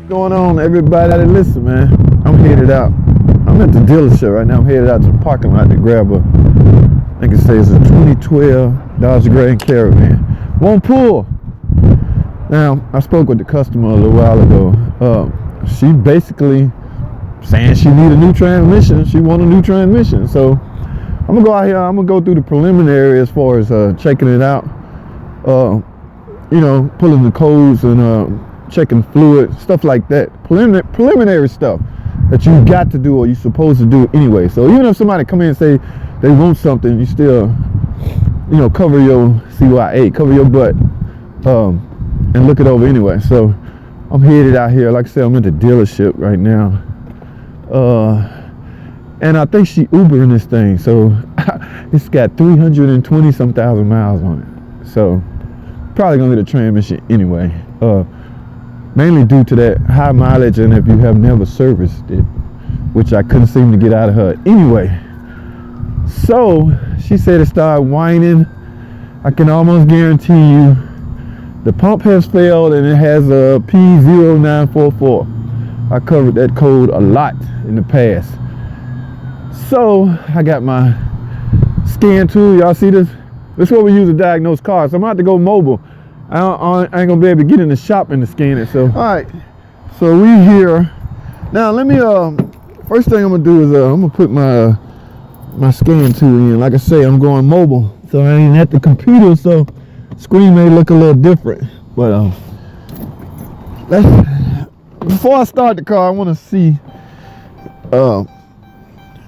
going on, everybody? Listen, man, I'm headed out. I'm at the dealership right now. I'm headed out to the parking lot to grab a, I think it says a 2012 Dodge Grand Caravan. Won't pull. Now, I spoke with the customer a little while ago. She basically saying she need a new transmission. She want a new transmission. So I'm gonna go out here. I'm gonna go through the preliminary as far as checking it out. You know, pulling the codes and checking fluid, stuff like that. Preliminary stuff that you got to do or you're supposed to do anyway. So even if somebody come in and say they want something, you still, you know, cover your CYA, cover your butt, and look it over anyway. So I'm headed out here. Like I said, I'm at the dealership right now. And I think she Ubering this thing. So it's got 320 some thousand miles on it. So probably gonna get a transmission anyway. Mainly due to that high mileage, and if you have never serviced it, which I couldn't seem to get out of her anyway. So she said it started whining. I can almost guarantee you the pump has failed and it has a P0944. I covered that code a lot in the past. So I got my scan tool. Y'all see this? This is what we use to diagnose cars. So I'm about to go mobile. I ain't gonna be able to get in the shop and to scan it. So all right, so we here now. Let me first thing I'm gonna do is I'm gonna put my scan tool in. Like I say, I'm going mobile, so I ain't at the computer, so screen may look a little different. But before I start the car, I want to see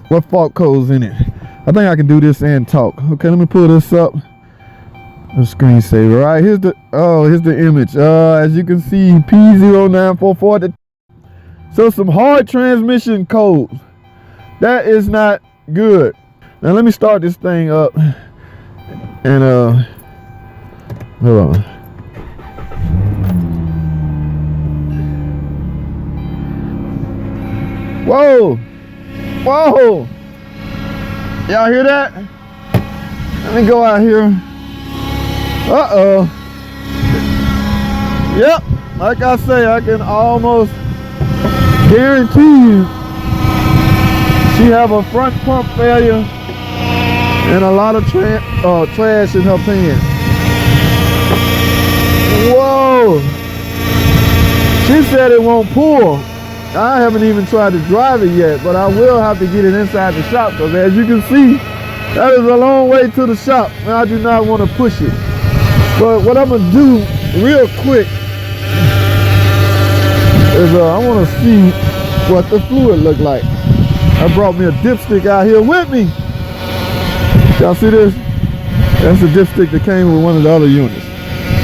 what fault code's in it. I think I can do this and talk. Okay, let me pull this up. The screensaver. All right, here's the image. As you can see, P0944. So some hard transmission codes. That is not good. Now let me start this thing up and hold on. Whoa! Whoa! Y'all hear that? Let me go out here. Uh-oh. Yep, like I say, I can almost guarantee you she have a front pump failure and a lot of trash in her pants. Whoa! She said it won't pull. I haven't even tried to drive it yet, but I will have to get it inside the shop, because as you can see, that is a long way to the shop, and I do not want to push it. But what I'm gonna do real quick is I want to see what the fluid look like. I brought me a dipstick out here with me. Y'all see this? That's the dipstick that came with one of the other units.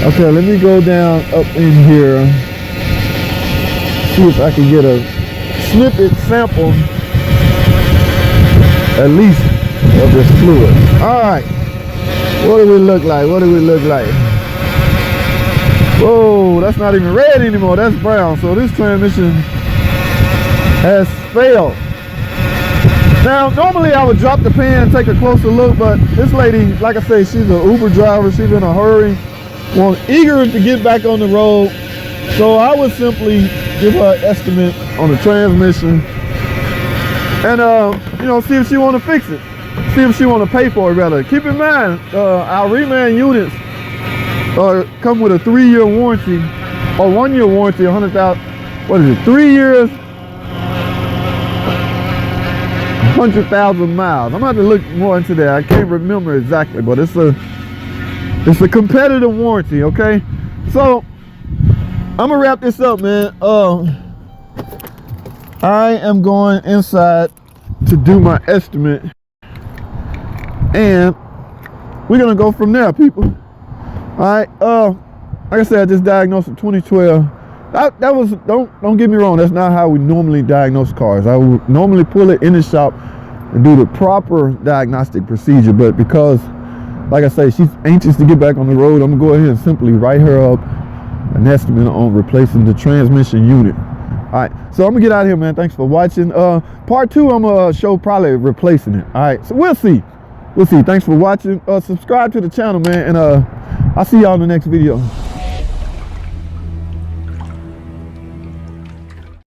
Okay, let me go down up in here. See if I can get a snippet sample, at least, of this fluid. All right, what do we look like? What do we look like? Whoa, that's not even red anymore. That's brown. So this transmission has failed. Now, normally I would drop the pan and take a closer look, but this lady, like I say, she's an Uber driver. She's in a hurry, eager to get back on the road. So I would simply give her an estimate on the transmission and you know, see if she want to fix it, see if she want to pay for it. Rather, keep in mind our reman units come with a 3-year warranty or 1-year warranty, 100,000. What is it? 3 years, 100,000 miles. I'm about to look more into that. I can't remember exactly, but it's a competitive warranty. Okay, so I'm gonna wrap this up, man. I am going inside to do my estimate, and we're gonna go from there, people. All right. Like I said, I just diagnosed a 2012. That was, don't get me wrong, that's not how we normally diagnose cars. I would normally pull it in the shop and do the proper diagnostic procedure, but because, like I say, she's anxious to get back on the road, I'm gonna go ahead and simply write her up an estimate on replacing the transmission unit. All right, so I'm gonna get out of here, man. Thanks for watching. Part 2, I'm gonna show probably replacing it. All right, so we'll see. Thanks for watching. Subscribe to the channel, man, and I'll see y'all in the next video.